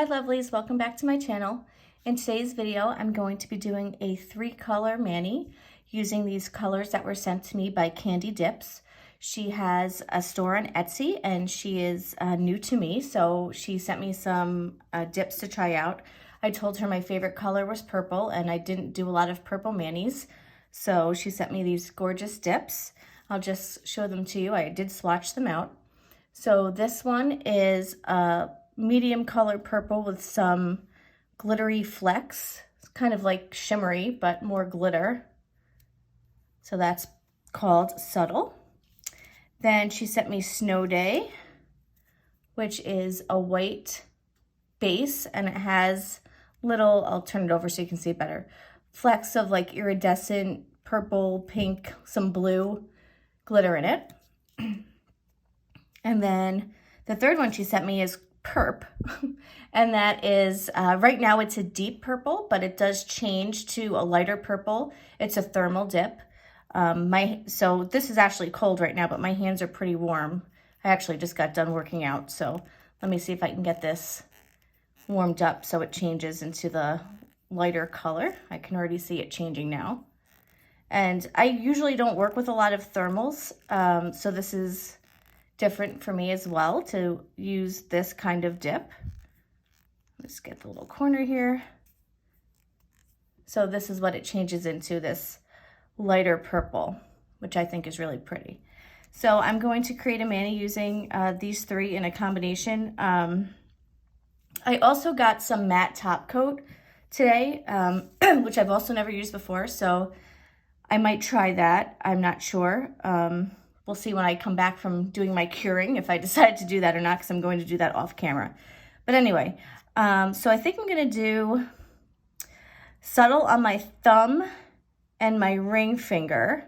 lovelies, welcome back to my channel. In today's video, I'm going to be doing a 3-color mani using these colors that were sent to me by Kande Dips. She has a store on Etsy and she is new to me, so she sent me some dips to try out. I told her my favorite color was purple and I didn't do a lot of purple manis, so she sent me these gorgeous dips. I'll just show them to you. I did swatch them out. So this one is a medium color purple with some glittery flecks. It's kind of like shimmery, but more glitter. So that's called Subtle. Then she sent me Snow Day, which is a white base, and it has little, I'll turn it over so you can see it better, flecks of like iridescent purple, pink, some blue glitter in it. And then the third one she sent me is Perp, and that is, right now it's a deep purple, but it does change to a lighter purple. It's a thermal dip. So this is actually cold right now, but my hands are pretty warm. I actually just got done working out, so let me see if I can get this warmed up so it changes into the lighter color. I can already see it changing now. And I usually don't work with a lot of thermals, so this is different for me as well to use this kind of dip. Let's get the little corner here. So this is what it changes into, this lighter purple, which I think is really pretty. So I'm going to create a mani using these three in a combination. I also got some matte top coat today, which I've also never used before, so I might try that. I'm not sure. We'll see when I come back from doing my curing if I decide to do that or not, because I'm going to do that off camera. But anyway, so I think I'm going to do Subtle on my thumb and my ring finger.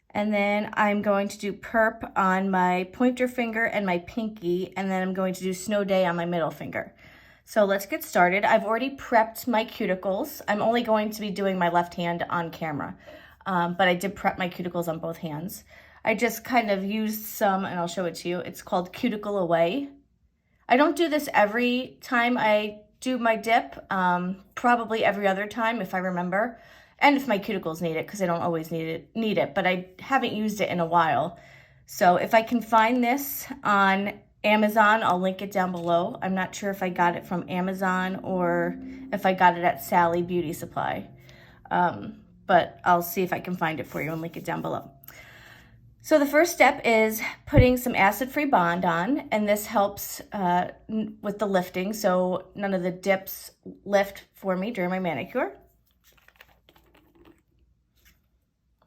And then I'm going to do Perp on my pointer finger and my pinky. And then I'm going to do Snow Day on my middle finger. So let's get started. I've already prepped my cuticles. I'm only going to be doing my left hand on camera. But I did prep my cuticles on both hands. I just kind of used some, and I'll show it to you. It's called Cuticle Oil. I don't do this every time I do my dip, probably every other time if I remember, and if my cuticles need it, because I don't always need it, but I haven't used it in a while. So if I can find this on Amazon, I'll link it down below. I'm not sure if I got it from Amazon or if I got it at Sally Beauty Supply, but I'll see if I can find it for you and link it down below. So the first step is putting some acid-free bond on, and this helps with the lifting, so none of the dips lift for me during my manicure.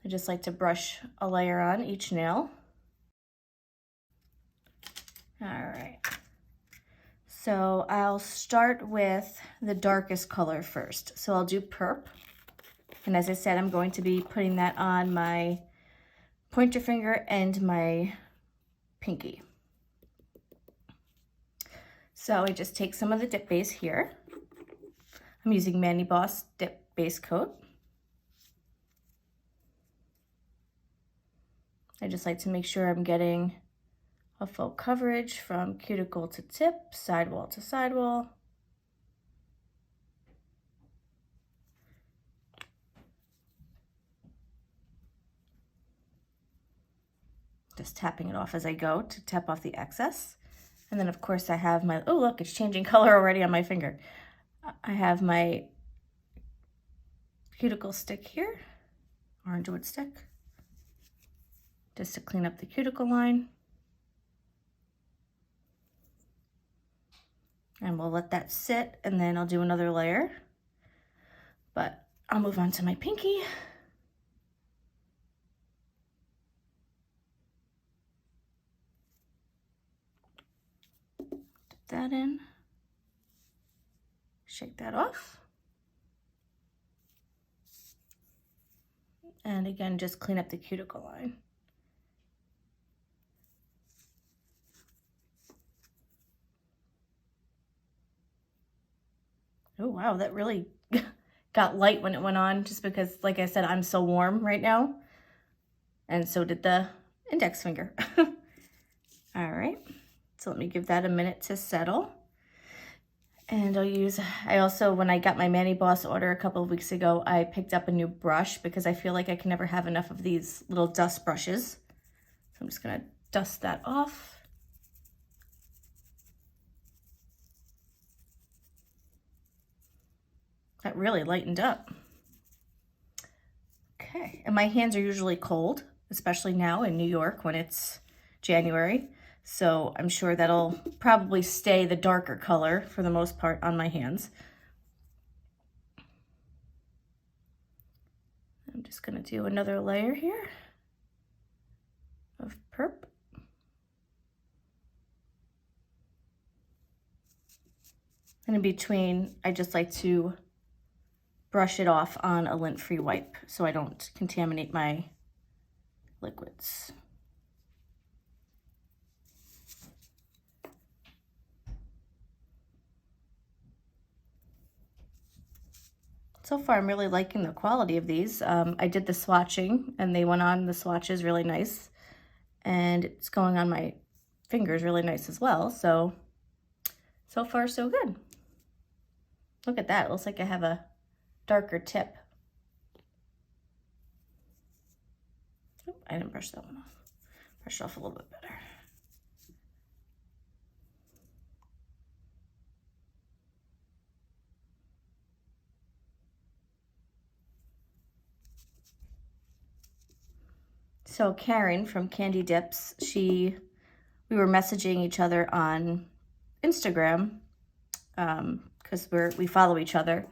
I just like to brush a layer on each nail. All right. So I'll start with the darkest color first. So I'll do Perp, and as I said, I'm going to be putting that on my pointer finger and my pinky. So I just take some of the dip base here. I'm using Maniboss dip base coat. I just like to make sure I'm getting a full coverage from cuticle to tip, sidewall to sidewall. Just tapping it off as I go to tap off the excess. And then of course I have my, oh look, it's changing color already on my finger. I have my cuticle stick here, Orangewood stick, just to clean up the cuticle line. And we'll let that sit, and then I'll do another layer. But I'll move on to my pinky. That in, shake that off, and again just clean up the cuticle line. Oh wow, that really got light when it went on, just because, like I said, I'm so warm right now, and so did the index finger. All right. So let me give that a minute to settle. And I also, when I got my maniboss order a couple of weeks ago, I picked up a new brush because I feel like I can never have enough of these little dust brushes. So I'm just gonna dust that off. That really lightened up. Okay, and my hands are usually cold, especially now in New York when it's January. So I'm sure that'll probably stay the darker color for the most part on my hands. I'm just gonna do another layer here of perp. And in between, I just like to brush it off on a lint-free wipe so I don't contaminate my liquids. So far, I'm really liking the quality of these. I did the swatching and they went on the swatches really nice. And it's going on my fingers really nice as well. So far, so good. Look at that, it looks like I have a darker tip. Oh, I didn't brush that one off. Brush it off a little bit better. So Karen from Kande Dips, we were messaging each other on Instagram because we follow each other,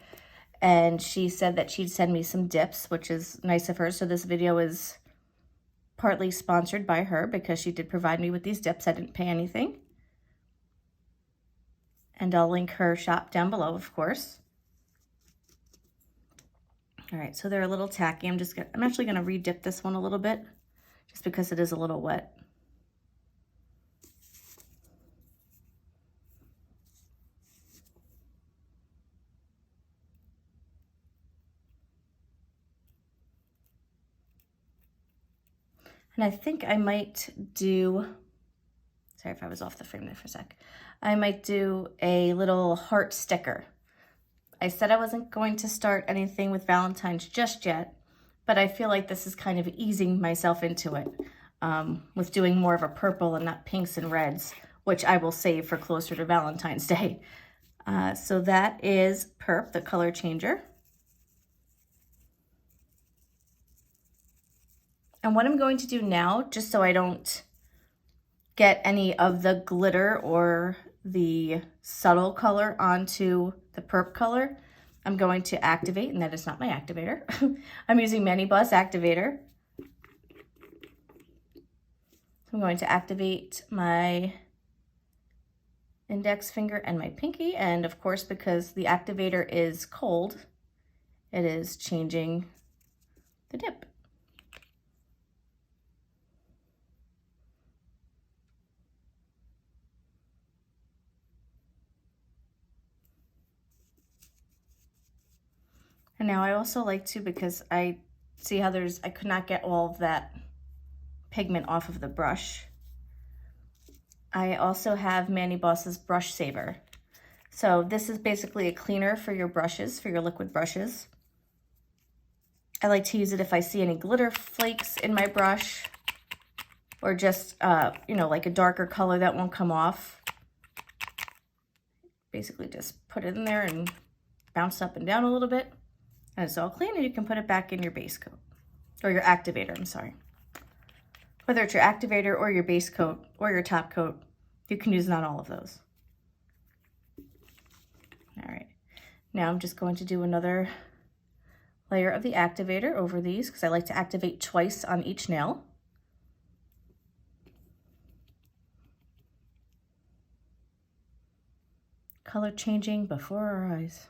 and she said that she'd send me some dips, which is nice of her. So this video is partly sponsored by her because she did provide me with these dips. I didn't pay anything. And I'll link her shop down below, of course. All right, so they're a little tacky. I'm actually gonna re-dip this one a little bit just because it is a little wet. And I think I might do, sorry if I was off the frame there for a sec. I might do a little heart sticker. I said I wasn't going to start anything with Valentine's just yet, but I feel like this is kind of easing myself into it with doing more of a purple and not pinks and reds, which I will save for closer to Valentine's Day. So that is Perp, the color changer. And what I'm going to do now, just so I don't get any of the glitter or the subtle color onto the perp color, I'm going to activate, and that is not my activator. I'm using maniboss activator. I'm going to activate my index finger and my pinky, and of course, because the activator is cold, it is changing the dip. And now I also like to, because I see how I could not get all of that pigment off of the brush. I also have Maniboss's Brush Saver. So this is basically a cleaner for your brushes, for your liquid brushes. I like to use it if I see any glitter flakes in my brush, or just, you know, like a darker color that won't come off. Basically just put it in there and bounce up and down a little bit. And it's all clean, and you can put it back in your base coat, or your activator, I'm sorry. Whether it's your activator or your base coat or your top coat, you can use not all of those. All right, now I'm just going to do another layer of the activator over these because I like to activate twice on each nail. Color changing before our eyes.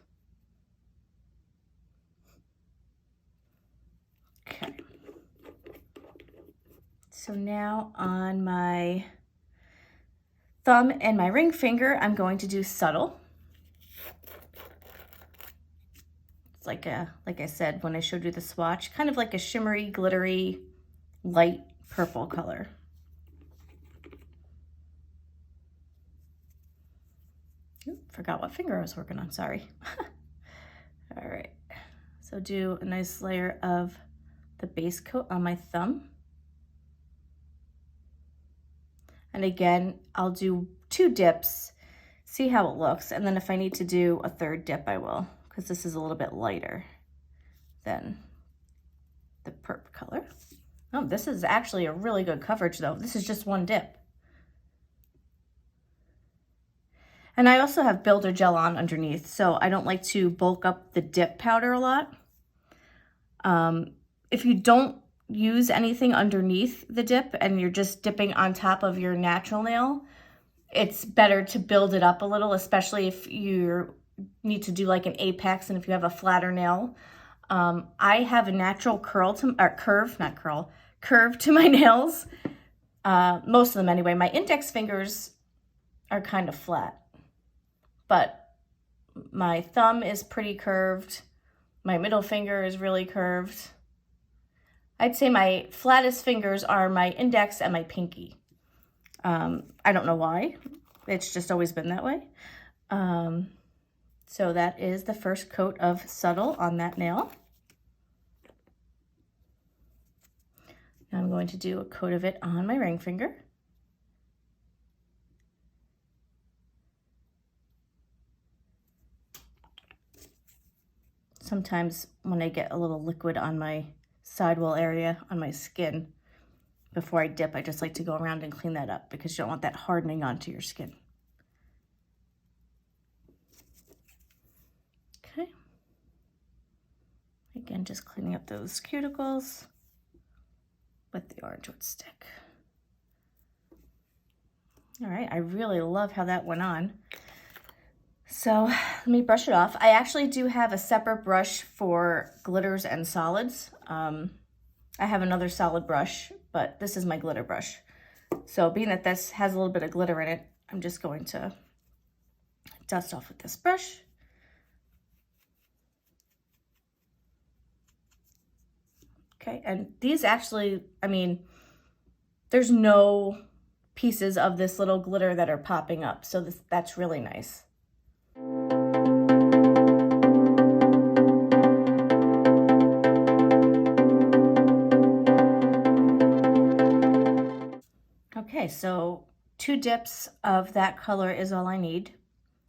Okay. So now on my thumb and my ring finger, I'm going to do subtle. It's like I said when I showed you the swatch, kind of like a shimmery, glittery, light purple color. Forgot what finger I was working on, sorry. All right, so do a nice layer of the base coat on my thumb. And again, I'll do 2 dips, see how it looks, and then if I need to do a 3rd dip, I will, because this is a little bit lighter than the Perp color. Oh, this is actually a really good coverage though. This is just 1 dip. And I also have builder gel on underneath, so I don't like to bulk up the dip powder a lot. If you don't use anything underneath the dip and you're just dipping on top of your natural nail, it's better to build it up a little, especially if you need to do like an apex and if you have a flatter nail. I have a natural curve to my nails. Most of them anyway. My index fingers are kind of flat, but my thumb is pretty curved. My middle finger is really curved. I'd say my flattest fingers are my index and my pinky. I don't know why. It's just always been that way. So that is the first coat of Subtle on that nail. Now I'm going to do a coat of it on my ring finger. Sometimes when I get a little liquid on my sidewall area on my skin, before I dip, I just like to go around and clean that up because you don't want that hardening onto your skin. Okay. Again, just cleaning up those cuticles with the Orangewood stick. All right, I really love how that went on. So let me brush it off. I actually do have a separate brush for glitters and solids. I have another solid brush, but this is my glitter brush. So being that this has a little bit of glitter in it, I'm just going to dust off with this brush. Okay, and these actually, I mean, there's no pieces of this little glitter that are popping up, so that's really nice. Okay, so 2 dips of that color is all I need.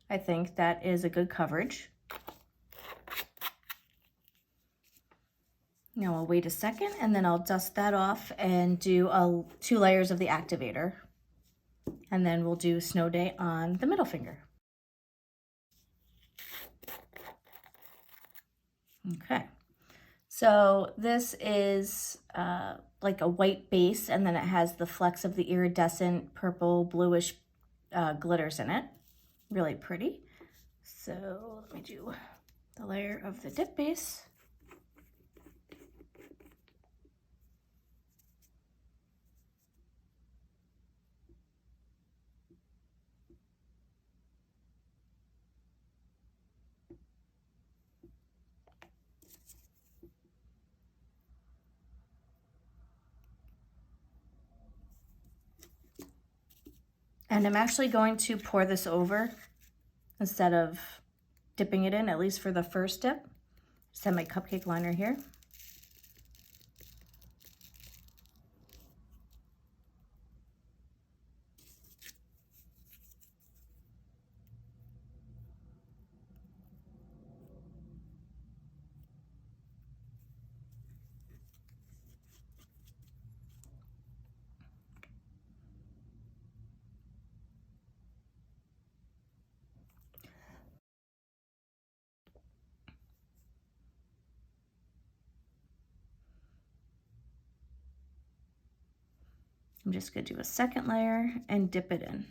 I think that is a good coverage. Now I'll wait a second and then I'll dust that off and do 2 layers of the activator. And then we'll do Snow Day on the middle finger. Okay, so this is like a white base, and then it has the flecks of the iridescent purple bluish glitters in it. Really pretty. So let me do the layer of the dip base. And I'm actually going to pour this over instead of dipping it in, at least for the first dip. Just have my cupcake liner here. I'm just going to do a second layer and dip it in.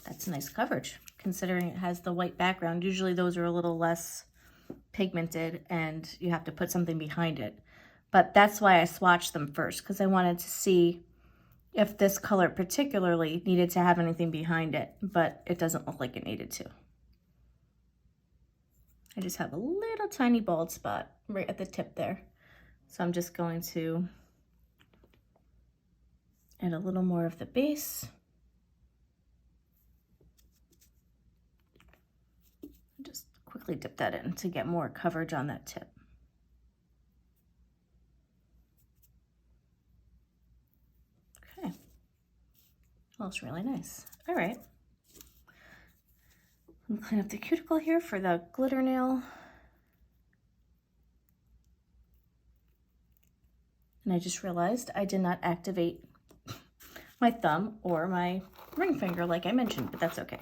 That's a nice coverage, considering it has the white background. Usually those are a little less pigmented and you have to put something behind it. But that's why I swatched them first, because I wanted to see if this color particularly needed to have anything behind it, but it doesn't look like it needed to. I just have a little tiny bald spot right at the tip there. So I'm just going to add a little more of the base. Just quickly dip that in to get more coverage on that tip. Okay, well, it's really nice. All right, I'm gonna clean up the cuticle here for the glitter nail. And I just realized I did not activate my thumb or my ring finger like I mentioned, but that's okay.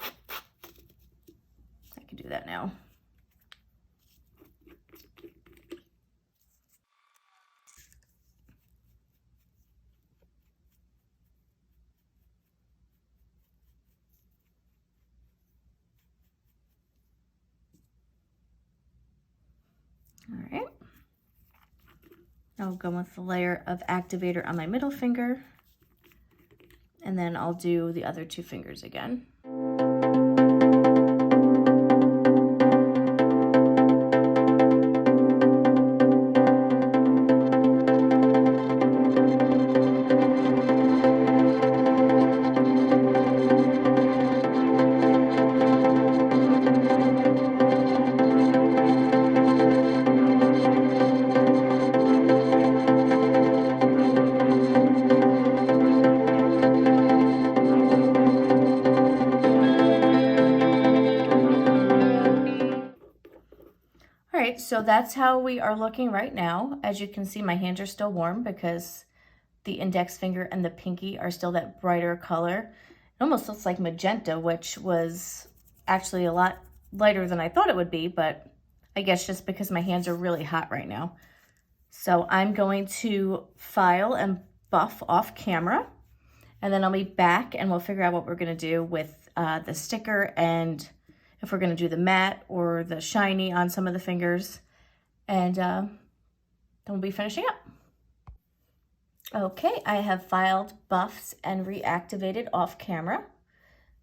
I can do that now. All right. I'll go with the layer of activator on my middle finger, and then I'll do the other two fingers again. So that's how we are looking right now. As you can see, my hands are still warm because the index finger and the pinky are still that brighter color. It almost looks like magenta, which was actually a lot lighter than I thought it would be, but I guess just because my hands are really hot right now. So I'm going to file and buff off camera, and then I'll be back and we'll figure out what we're gonna do with the sticker and if we're gonna do the matte or the shiny on some of the fingers, and then we'll be finishing up. Okay, I have filed, buffed, and reactivated off camera.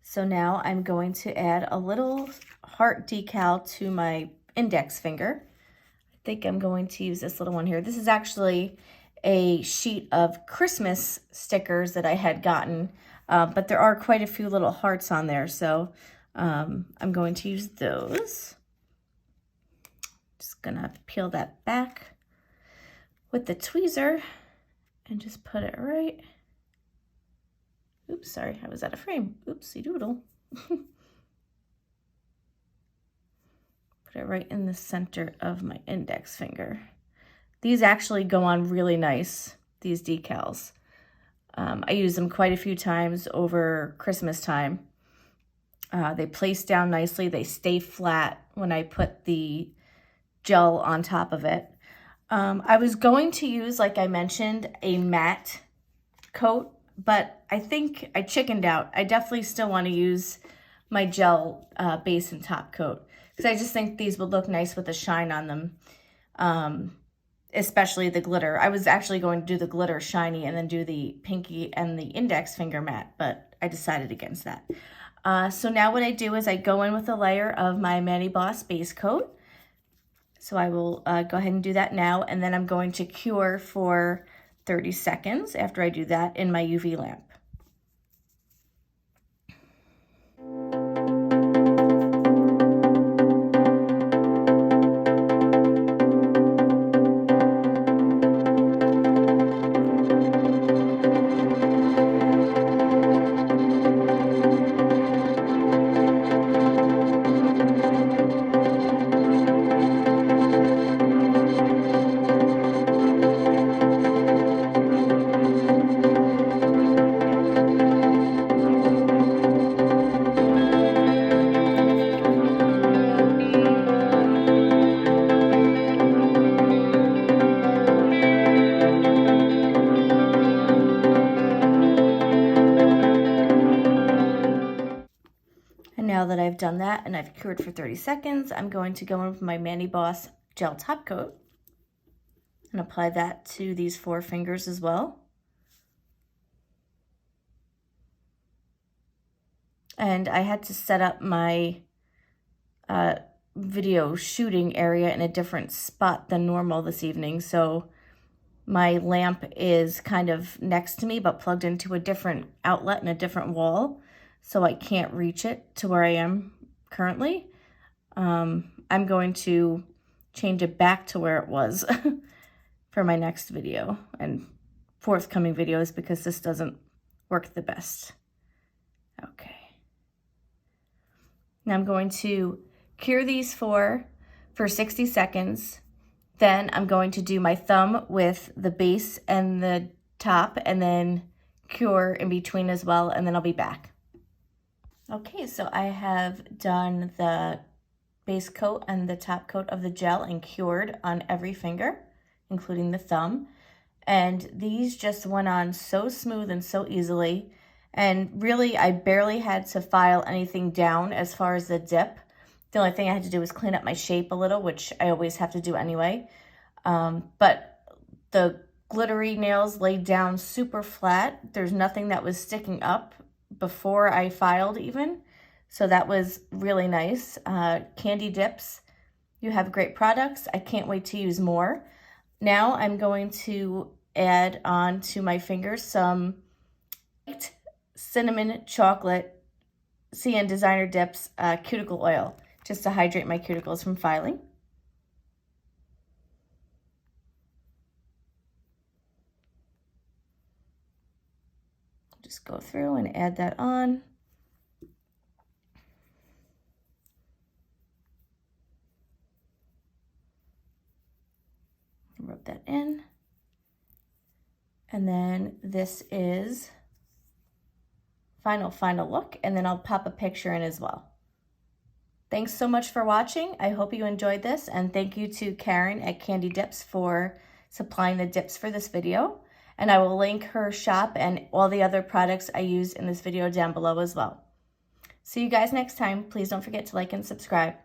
So now I'm going to add a little heart decal to my index finger. I think I'm going to use this little one here. This is actually a sheet of Christmas stickers that I had gotten, but there are quite a few little hearts on there, so I'm going to use those. Just gonna peel that back with the tweezer and just put it right. Oops, sorry, I was out of frame. Oopsie doodle. Put it right in the center of my index finger. These actually go on really nice, these decals. I use them quite a few times over Christmas time. They place down nicely. They stay flat when I put the gel on top of it. I was going to use, like I mentioned, a matte coat, but I think I chickened out. I definitely still want to use my gel base and top coat because I just think these would look nice with a shine on them, especially the glitter. I was actually going to do the glitter shiny and then do the pinky and the index finger matte, but I decided against that. So now what I do is I go in with a layer of my maniboss base coat. So I will go ahead and do that now, and then I'm going to cure for 30 seconds after I do that in my UV lamp. Now that I've done that and I've cured for 30 seconds, I'm going to go in with my maniboss gel top coat and apply that to these 4 fingers as well. And I had to set up my video shooting area in a different spot than normal this evening, so my lamp is kind of next to me but plugged into a different outlet and a different wall, so I can't reach it to where I am currently. I'm going to change it back to where it was for my next video and forthcoming videos because this doesn't work the best. Okay. Now I'm going to cure these for 60 seconds. Then I'm going to do my thumb with the base and the top and then cure in between as well, and then I'll be back. Okay, so I have done the base coat and the top coat of the gel and cured on every finger, including the thumb. And these just went on so smooth and so easily. And really, I barely had to file anything down as far as the dip. The only thing I had to do was clean up my shape a little, which I always have to do anyway. But the glittery nails laid down super flat. There's nothing that was sticking up before I filed even. So that was really nice. Kande Dips, you have great products. I can't wait to use more. Now I'm going to add on to my fingers some cinnamon chocolate CN Designer Dips Cuticle Oil, just to hydrate my cuticles from filing. Just go through and add that on. Rub that in. And then this is final look, and then I'll pop a picture in as well. Thanks so much for watching. I hope you enjoyed this, and thank you to Karen at Kande Dips for supplying the dips for this video. And I will link her shop and all the other products I use in this video down below as well. See you guys next time. Please don't forget to like and subscribe.